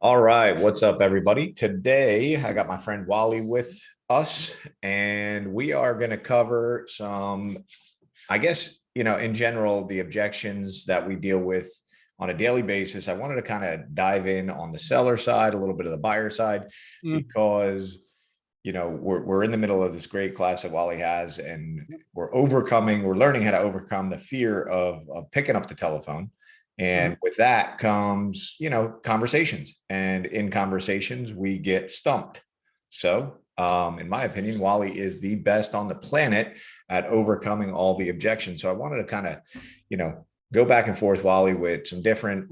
All right, what's up, everybody? Today, I got my friend Wally with us, and we are going to cover some, I guess, in general, the objections that we deal with on a daily basis. I wanted to kind of dive in on the seller side, a little bit of the buyer side, because we're in the middle of this great class that Wally has, and we're learning how to overcome the fear of picking up the telephone. And with that comes, conversations. And in conversations, we get stumped. So, in my opinion, Wally is the best on the planet at overcoming all the objections. So I wanted to kind of, go back and forth, Wally, with some different,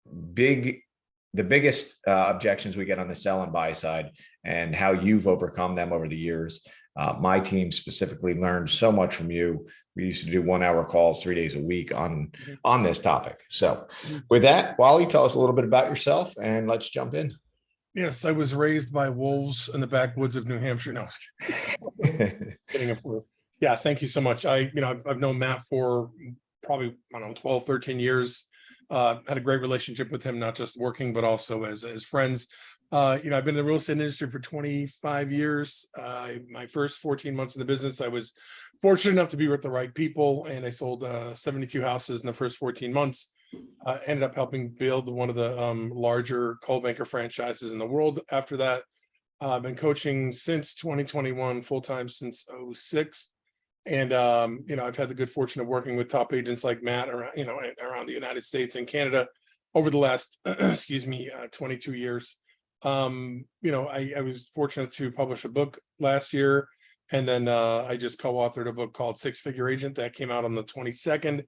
the biggest objections we get on the sell and buy side and how you've overcome them over the years. My team specifically learned so much from you. We used to do 1-hour calls 3 days a week on this topic. So with that, Wally, tell us a little bit about yourself and let's jump in. Yes, I was raised by wolves in the backwoods of New Hampshire. No, kidding, of course. Yeah, thank you so much. I've known Matt for probably, 12, 13 years. Had a great relationship with him, not just working, but also as friends. I've been in the real estate industry for 25 years. My first 14 months in the business, I was fortunate enough to be with the right people, and I sold 72 houses in the first 14 months. Ended up helping build one of the larger coal banker franchises in the world. After that, I've been coaching since 2021, full-time since 2006. And, I've had the good fortune of working with top agents like Matt around the United States and Canada over the last, 22 years. I was fortunate to publish a book last year, and then I just co-authored a book called Six Figure Agent that came out on the 22nd.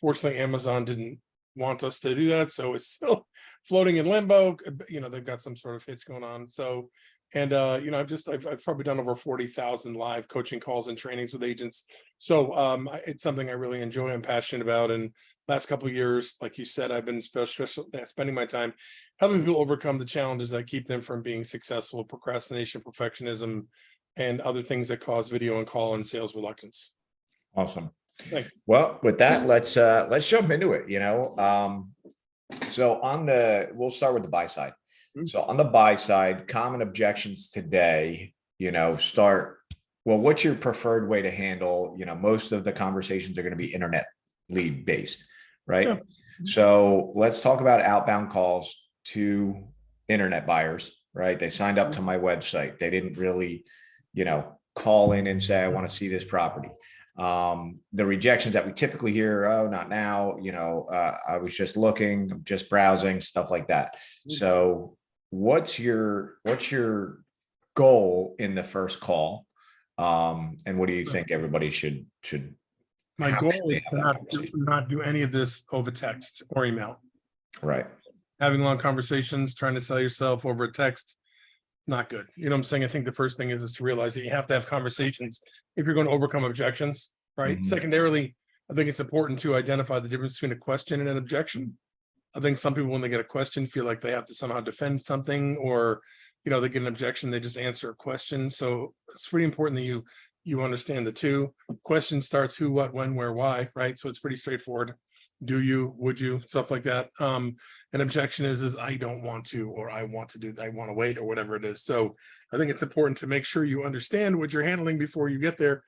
Fortunately, Amazon didn't want us to do that, so it's still floating in limbo. They've got some sort of hitch going on. So, and I've probably done over 40,000 live coaching calls and trainings with agents. So it's something I really enjoy. I'm passionate about. And last couple of years, like you said, I've been spending my time helping people overcome the challenges that keep them from being successful: procrastination, perfectionism, and other things that cause video and call and sales reluctance. Awesome. Thanks. Well, with that, let's jump into it. So we'll start with the buy side. So on the buy side, common objections today, what's your preferred way to handle, most of the conversations are going to be internet lead based, right? Sure. So let's talk about outbound calls to internet buyers, right? They signed up to my website. They didn't really, call in and say, I want to see this property. The rejections that we typically hear, oh, not now, I was just looking, I'm just browsing, stuff like that. So what's your goal in the first call? And what do you think everybody should my goal is to not do any of this over text or email. Right. Having long conversations, trying to sell yourself over a text, not good. You know what I'm saying? I think the first thing is to realize that you have to have conversations if you're going to overcome objections, right? Secondarily, I think it's important to identify the difference between a question and an objection. I think some people, when they get a question, feel like they have to somehow defend something, or, they get an objection, they just answer a question. So it's pretty important that you understand the two. Question starts who, what, when, where, why, right? So it's pretty straightforward. Do you, would you, stuff like that. An objection is I don't want to, or I want to wait, or whatever it is. So I think it's important to make sure you understand what you're handling before you get there.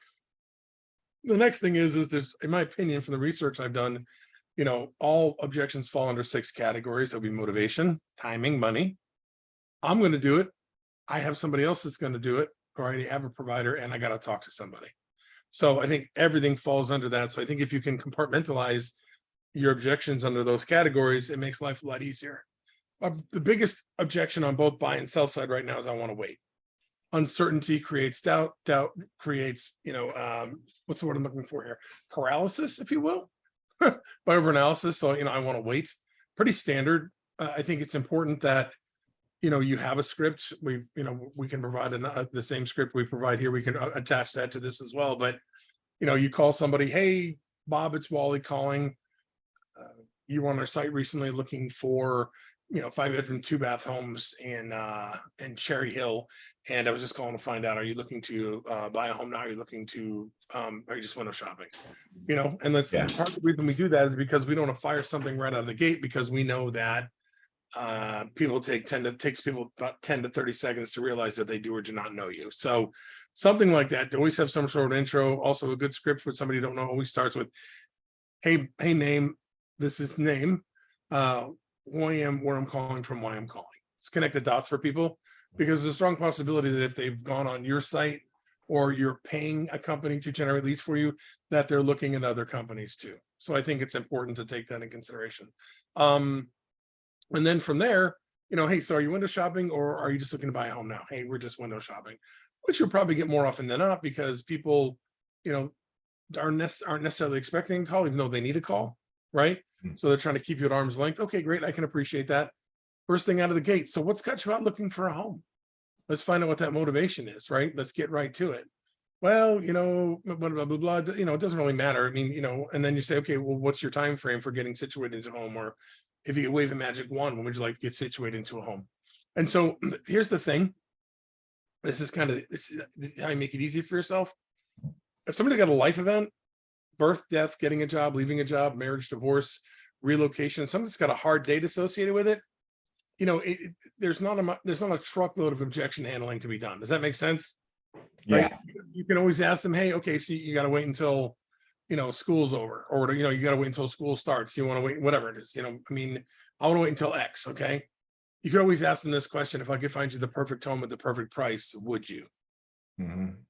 The next thing is there's, in my opinion, from the research I've done, all objections fall under 6 categories. There'll be motivation, timing, money. I'm going to do it. I have somebody else that's going to do it, or I already have a provider and I got to talk to somebody. So I think everything falls under that. So I think if you can compartmentalize your objections under those categories, it makes life a lot easier. The biggest objection on both buy and sell side right now is I want to wait. Uncertainty creates doubt. Doubt creates, what's the word I'm looking for here? Paralysis, if you will, by overanalysis. So, I want to wait. Pretty standard. I think it's important that, you have a script. We can provide the same script we provide here. We can attach that to this as well. But, you call somebody, hey, Bob, it's Wally calling. You were on our site recently looking for 5-bedroom, 2-bath homes in Cherry Hill, and I was just calling to find out, are you looking to buy a home now? Are you looking to are you just window shopping? And part of the reason we do that is because we don't want to fire something right out of the gate, because we know that People takes people about 10 to 30 seconds to realize that they do or do not know you. So something like that, to always have some sort of intro. Also a good script for somebody you don't know always starts with, hey, name, this is name, who I am, where I'm calling from, why I'm calling. Let's connect the dots for people, because there's a strong possibility that if they've gone on your site or you're paying a company to generate leads for you, that they're looking at other companies too. So I think it's important to take that in consideration. And then from there, hey, so are you window shopping or are you just looking to buy a home now? Hey, we're just window shopping, which you'll probably get more often than not, because people, aren't necessarily expecting a call, even though they need a call, right? So they're trying to keep you at arm's length. Okay, great. I can appreciate that. First thing out of the gate. So what's got you out looking for a home? Let's find out what that motivation is, right? Let's get right to it. Well, blah, blah, blah, blah, it doesn't really matter. I mean, and then you say, okay, well, what's your time frame for getting situated into a home? Or if you could wave a magic wand, when would you like to get situated into a home? And so here's the thing. This is how you make it easy for yourself. If somebody got a life event, birth, death, getting a job, leaving a job, marriage, divorce, relocation, something's got a hard date associated with it, there's not a truckload of objection handling to be done. Does that make sense? Yeah. Right? You can always ask them, hey, okay, so you got to wait until, school's over, or, you got to wait until school starts. You want to wait, whatever it is, I want to wait until X. Okay. You could always ask them this question: if I could find you the perfect home at the perfect price, would you?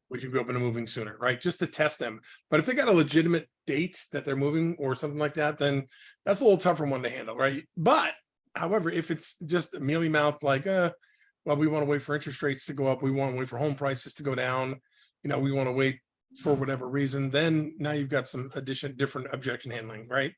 Would you be open to moving sooner? Right. Just to test them. But if they got a legitimate date that they're moving or something like that, then that's a little tougher one to handle. Right. But however, if it's just a mealy mouth, like, well, we want to wait for interest rates to go up, we want to wait for home prices to go down, we want to wait for whatever reason, then now you've got some different objection handling, right?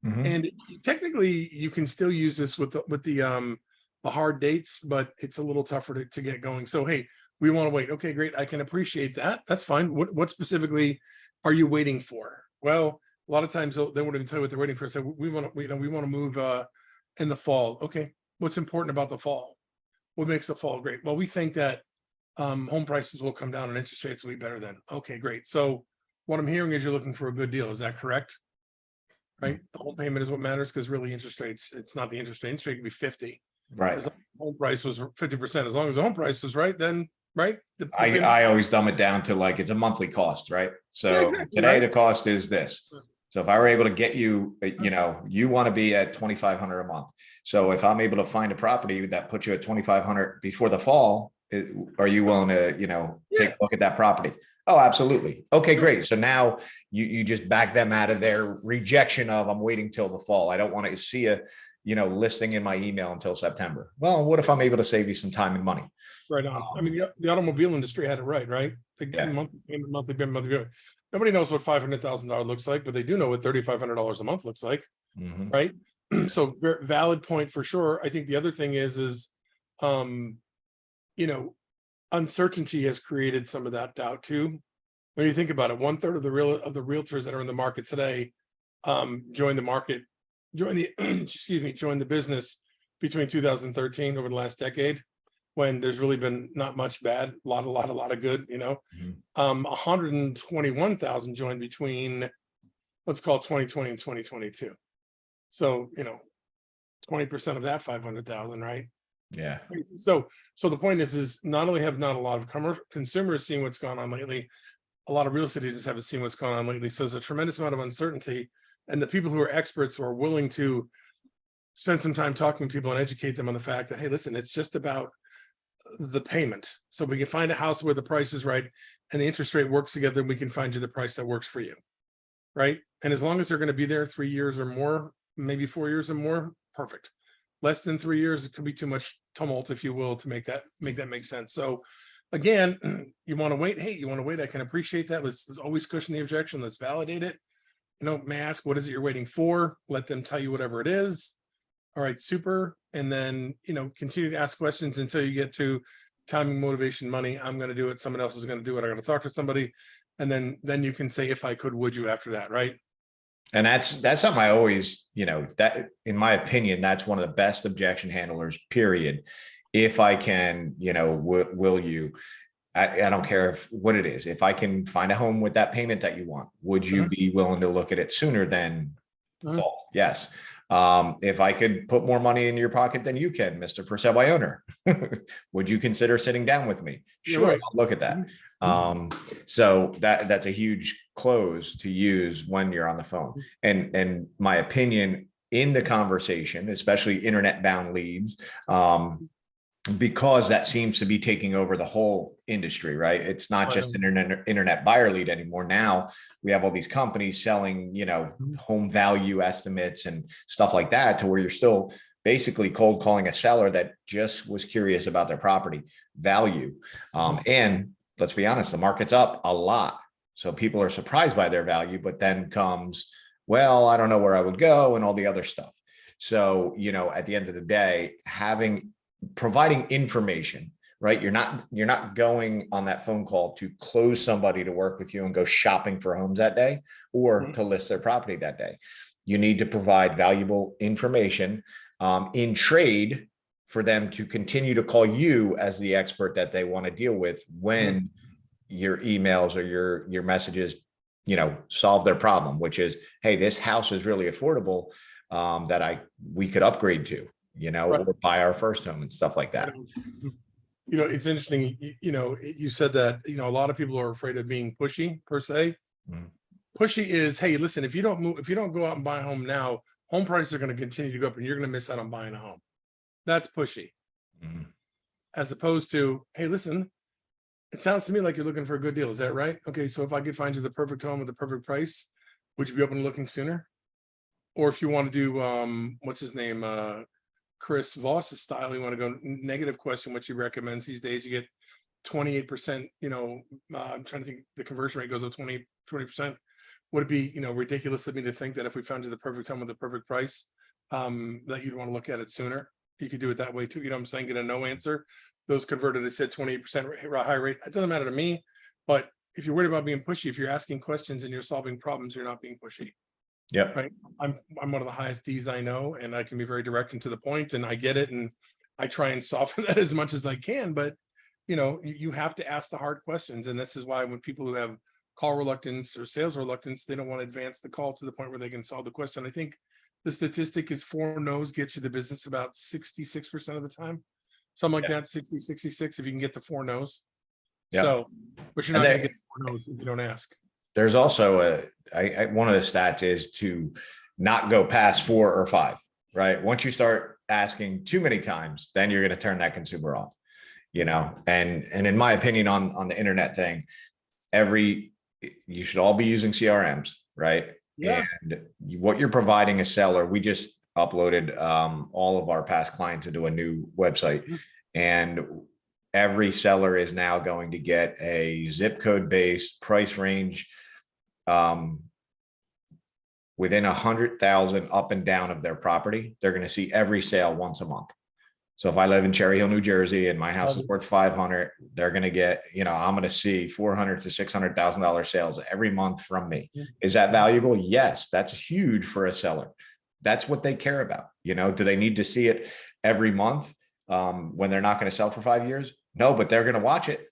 And technically you can still use this with the hard dates, but it's a little tougher to get going. So, hey, we want to wait. Okay, great. I can appreciate that. That's fine. What specifically are you waiting for? Well, a lot of times they won't even tell you what they're waiting for. So we want to move in the fall. Okay. What's important about the fall? What makes the fall great? Well, we think that home prices will come down and interest rates will be better then. Okay, great. So what I'm hearing is you're looking for a good deal. Is that correct? Right. The home payment is what matters, because really interest rates, it's not the interest rate. Interest rate could be 50. Right. As long as the home price was 50%, as long as the home price was right, then right. I always dumb it down to like, it's a monthly cost, right? So Yeah, exactly, today right? the cost is this. So if I were able to get you, you want to be at 2,500 a month. So if I'm able to find a property that puts you at 2,500 before the fall, are you willing to, take a look at that property? Oh, absolutely. Okay, great. So now you just back them out of their rejection of, I'm waiting till the fall. I don't want to see a, listing in my email until September. Well, what if I'm able to save you some time and money? Right on. I mean, the automobile industry had it right? Yeah. Monthly payment. Nobody knows what $500,000 looks like, but they do know what $3,500 a month looks like, right? So valid point for sure. I think the other thing is, uncertainty has created some of that doubt too. When you think about it, 1/3 of the realtors that are in the market today joined the business between 2013 over the last decade, when there's really been not much bad, a lot of good, 121,000 joined between, let's call it 2020 and 2022. So, 20% of that 500,000, right? Yeah. So the point is not only have not a lot of consumers seen what's gone on lately, a lot of real estate agents haven't seen what's gone on lately. So there's a tremendous amount of uncertainty, and the people who are experts who are willing to spend some time talking to people and educate them on the fact that, hey, listen, it's just about the payment. So we can find a house where the price is right and the interest rate works together, and we can find you the price that works for you, right? And as long as they're going to be there 3 years or more, maybe 4 years or more, perfect. Less than 3 years, it could be too much tumult, if you will, to make that make sense. So again, you want to wait. Hey, you want to wait? I can appreciate that. Let's always cushion the objection. Let's validate it. May I ask, what is it you're waiting for? Let them tell you whatever it is. All right, super. And then, continue to ask questions until you get to timing, motivation, money. I'm going to do it. Someone else is going to do it. I'm going to talk to somebody. And then you can say, if I could, would you, after that, right? And that's something I always, that in my opinion, that's one of the best objection handlers, period. If I can, will you, I don't care what it is. If I can find a home with that payment that you want, would you be willing to look at it sooner than fall? Yes. If I could put more money in your pocket than you can, Mr. For sale by owner, would you consider sitting down with me? You're Sure, right. I'll look at that. So that's a huge close to use when you're on the phone. And my opinion in the conversation, especially internet bound leads, because that seems to be taking over the whole industry, right? It's not just an internet buyer lead anymore. Now we have all these companies selling, home value estimates and stuff like that, to where you're still basically cold calling a seller that just was curious about their property value. And let's be honest, the market's up a lot. So people are surprised by their value, but then comes, well, I don't know where I would go and all the other stuff. So, at the end of the day, providing information, right? You're not going on that phone call to close somebody to work with you and go shopping for homes that day, or to list their property that day. You need to provide valuable information in trade for them to continue to call you as the expert that they want to deal with when your emails or your messages, solve their problem, which is, hey, this house is really affordable, that we could upgrade to, or buy our first home and stuff like that. It's interesting. You said that, a lot of people are afraid of being pushy per se. Pushy is, hey, listen, if you don't go out and buy a home now, home prices are going to continue to go up and you're going to miss out on buying a home. That's pushy. As opposed to, hey, listen, it sounds to me like you're looking for a good deal. Is that right? Okay, so if I could find you the perfect home at the perfect price, would you be open to looking sooner? Or if you want to do, what's his name, Chris Voss's style, you want to go negative question, which he recommends these days, you get 28%, I'm trying to think, the conversion rate goes up 20%. Would it be, ridiculous of me to think that if we found you the perfect home with the perfect price, that you'd want to look at it sooner? You could do it that way too. I'm saying, get a no answer. Those converted, it said 28% high rate. It doesn't matter to me, but if you're worried about being pushy, if you're asking questions and you're solving problems, you're not being pushy. Yeah. Right. I'm one of the highest D's I know, and I can be very direct and to the point, and I get it. And I try and soften that as much as I can, but you have to ask the hard questions. And this is why when people who have call reluctance or sales reluctance, they don't want to advance the call to the point where they can solve the question. I think the statistic is 4 no's gets you the business about 66% of the time. Something like that, 60, 66, if you can get the 4 no's. Yeah. So, but you're not going to get 4 no's if you don't ask. There's also one of the stats is to not go past 4 or 5, right? Once you start asking too many times, then you're going to turn that consumer off, and in my opinion on the internet thing, you should all be using CRMs, right? Yeah. And what you're providing a seller, we just uploaded all of our past clients into a new website, and every seller is now going to get a zip code based price range within 100,000 up and down of their property. They're going to see every sale once a month. So if I live in Cherry Hill, New Jersey, and my house is worth 500, they're going to get, I'm going to see $400,000 to $600,000 sales every month from me. Is that valuable? Yes, that's huge for a seller. That's what they care about. Do they need to see it every month when they're not going to sell for 5 years? No, but they're going to watch it,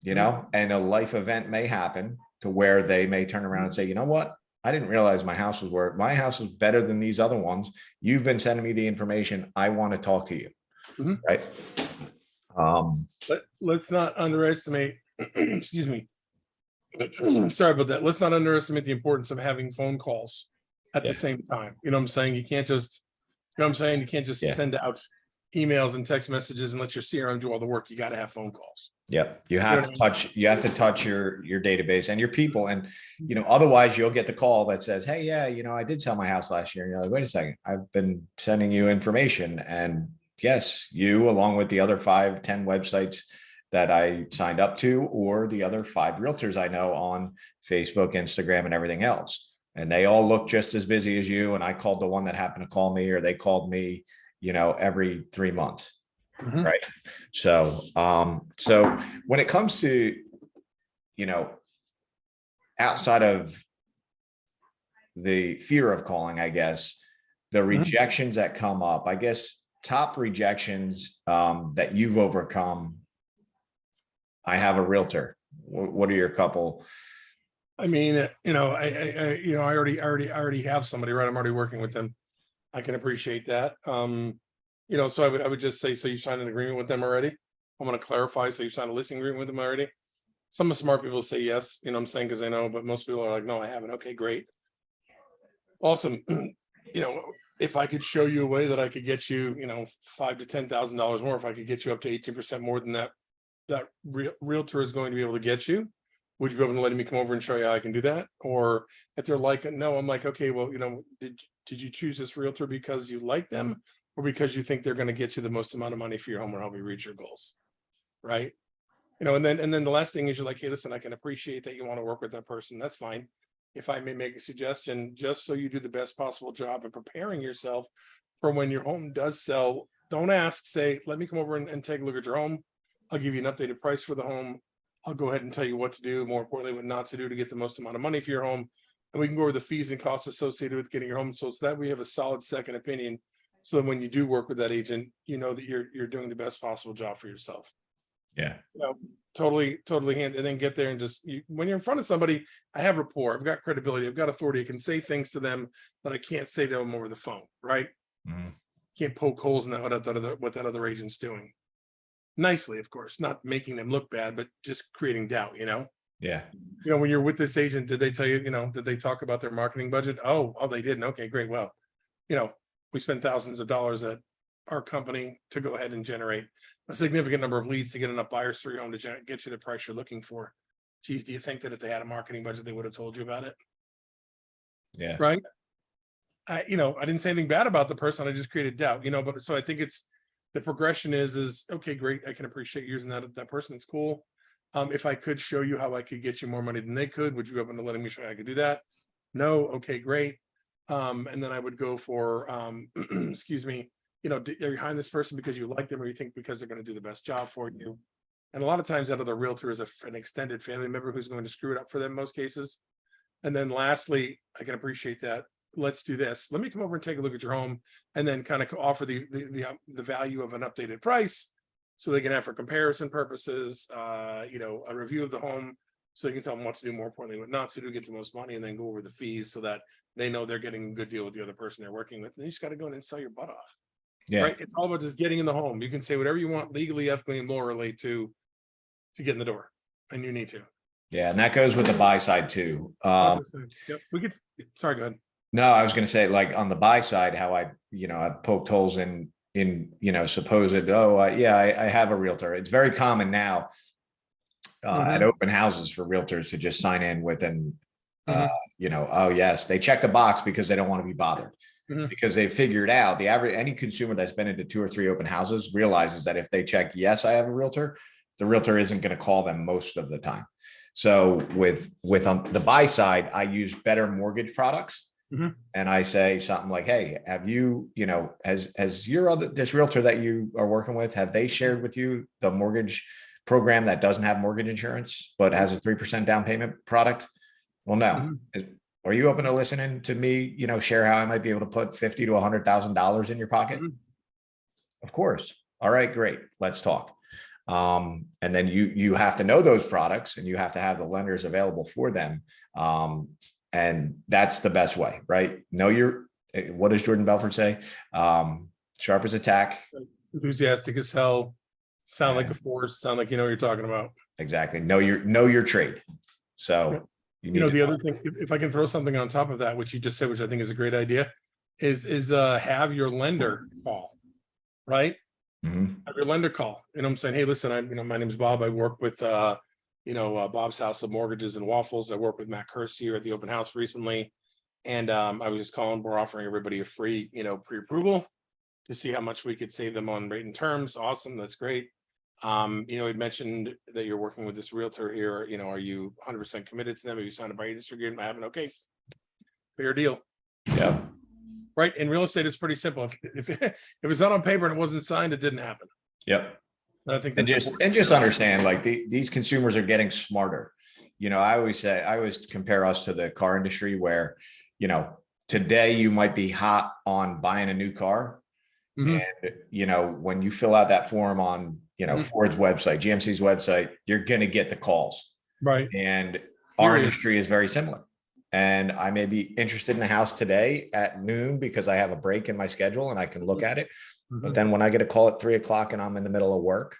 and a life event may happen to where they may turn around and say, you know what? I didn't realize my house is better than these other ones. You've been sending me the information. I want to talk to you. Right. But let's not underestimate, excuse me. Sorry about that. Let's not underestimate the importance of having phone calls at the same time. You know what I'm saying? You can't just, You can't just send out emails and text messages and let your CRM do all the work. You got to have phone calls. Yep. You have to touch your database and your people. And, otherwise you'll get the call that says, hey, yeah, I did sell my house last year. And you're like, wait a second, I've been sending you information. And yes, you, along with the other 5, 10 websites that I signed up to, or the other 5 realtors I know on Facebook, Instagram, and everything else. And they all look just as busy as you. And I called the one that happened to call me, or they called me, every 3 months. Right. So, so when it comes to, outside of the fear of calling, I guess, the rejections that come up, I guess, top rejections that you've overcome. I have a realtor. What are your couple I mean, I already have somebody, right? I'm already working with them. I can appreciate that. So I would just say, so you signed an agreement with them already? I want to clarify, so you signed a listing agreement with them already? Some of the smart people say yes, you know what I'm saying, because they know, but most people are like, no, I haven't. Okay, great. Awesome. If I could show you a way that I could get you, $5,000 to $10,000 more, if I could get you up to 18% more than that realtor is going to be able to get you, would you be able to let me come over and show you how I can do that? Or if they're like, no, I'm like, okay, well, did you choose this realtor because you like them, or because you think they're going to get you the most amount of money for your home or help you reach your goals? Right. And then the last thing is, you're like, hey, listen, I can appreciate that you want to work with that person. That's fine. If I may make a suggestion, just so you do the best possible job of preparing yourself for when your home does sell, don't ask, say, let me come over and take a look at your home. I'll give you an updated price for the home. I'll go ahead and tell you what to do, more importantly, what not to do to get the most amount of money for your home. And we can go over the fees and costs associated with getting your home. So it's that we have a solid second opinion. So that when you do work with that agent, you know that you're doing the best possible job for yourself. Yeah. Totally and then get there and just, when you're in front of somebody, I have rapport, I've got credibility, I've got authority, I can say things to them that I can't say to them over the phone, right? Mhm. Can't poke holes in what that other agent's doing. Nicely, of course, not making them look bad, but just creating doubt, Yeah. when you're with this agent, did they tell you, did they talk about their marketing budget? Oh, they didn't. Okay, great. Well, we spend thousands of dollars at our company to go ahead and generate a significant number of leads to get enough buyers for your home to get you the price you're looking for. Geez, do you think that if they had a marketing budget, they would have told you about it? Yeah. Right. I didn't say anything bad about the person. I just created doubt, but so I think it's the progression is okay, great. I can appreciate using that person. It's cool. If I could show you how I could get you more money than they could, would you be open to letting me show you how I could do that? No. Okay, great. And then I would go for, excuse me, are you hiring this person because you like them, or you think because they're going to do the best job for you? And a lot of times that other realtor is an extended family member who's going to screw it up for them in most cases. And then lastly, I can appreciate that. Let's do this. Let me come over and take a look at your home, and then kind of offer the value of an updated price, so they can have for comparison purposes, a review of the home, so you can tell them what to do, more importantly, what not to do, get the most money, and then go over the fees so that they know they're getting a good deal with the other person they're working with. And you just got to go in and sell your butt off. Yeah. Right. It's all about just getting in the home. You can say whatever you want legally, ethically, and morally to get in the door, and you need to. Yeah. And that goes with the buy side too. Yep. Sorry, go ahead. No, I was going to say, like, on the buy side, how I poked holes in, supposed, I have a realtor. It's very common now at open houses for realtors to just sign in with oh yes, they check the box because they don't want to be bothered. Because they figured out any consumer that's been into 2 or 3 open houses realizes that if they check, yes, I have a realtor, the realtor isn't going to call them most of the time. So with the buy side, I use better mortgage products. And I say something like, hey, have you, has this realtor that you are working with, have they shared with you the mortgage program that doesn't have mortgage insurance, but has a 3% down payment product? Well, no. Are you open to listening to me, share how I might be able to put $50,000 to $100,000 in your pocket? Of course. All right, great. Let's talk. And then you have to know those products, and you have to have the lenders available for them. And that's the best way, right? What does Jordan Belfort say? Sharp as a tack. Enthusiastic as hell. Sound like a force. Sound like you know what you're talking about. Exactly. Know your trade. So the other thing, if I can throw something on top of that, which you just said, which I think is a great idea, is have your lender call, right? Have your lender call. I'm saying, hey, listen, my name is Bob. I work with Bob's House of Mortgages and Waffles. I work with Matt Curcio here at the open house recently. And I was just calling, we're offering everybody a free, pre-approval to see how much we could save them on rate and terms. Awesome. That's great. You mentioned that you're working with this realtor here. Are you 100% committed to them? Have you signed a buyer agency agreement? I haven't. Okay. Fair deal. Yeah. Right. In real estate, it's pretty simple. If it's not on paper and it wasn't signed, it didn't happen. Yep. I think just understand, like, these consumers are getting smarter. I always compare us to the car industry where, today you might be hot on buying a new car. And, when you fill out that form on, Ford's website, GMC's website, you're going to get the calls. Right. And, our Period. industry is very similar. And I may be interested in a house today at noon because I have a break in my schedule and I can look at it. But then when I get a call at 3 o'clock and I'm in the middle of work,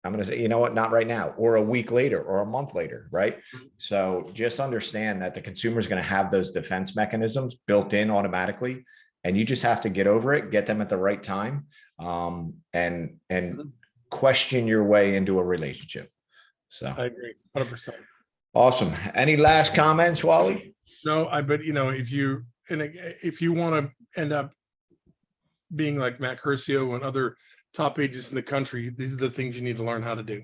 I'm going to say, you know what, not right now, or a week later, or a month later, right? So just understand that the consumer is going to have those defense mechanisms built in automatically, and you just have to get over it, get them at the right time, and question your way into a relationship. So I agree, 100%. awesome. Any last comments, Wally? No, but if you want to end up being like Matt Curcio and other top agents in the country, these are the things you need to learn how to do.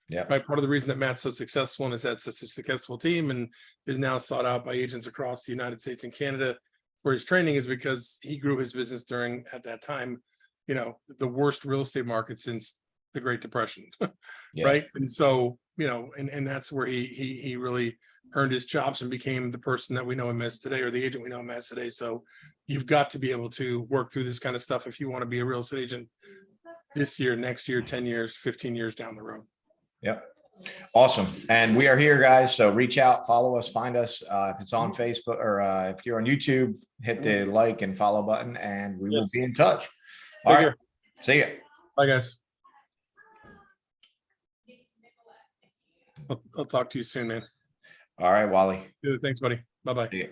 Yeah. Right. Part of the reason that Matt's so successful and has had such a successful team and is now sought out by agents across the United States and Canada for his training is because he grew his business during, at that time, the worst real estate market since the Great Depression. Yeah. Right. And so, and that's where he really earned his chops and became the person that we know him as today, or the agent we know him as today. So you've got to be able to work through this kind of stuff if you want to be a real estate agent this year, next year, 10 years, 15 years down the road. Yep. Awesome. And we are here, guys. So reach out, follow us, find us. If it's on Facebook or if you're on YouTube, hit the like and follow button and we will be in touch. All right. See ya. Bye, guys. I'll talk to you soon, man. All right, Wally. Thanks, buddy. Bye-bye. See ya.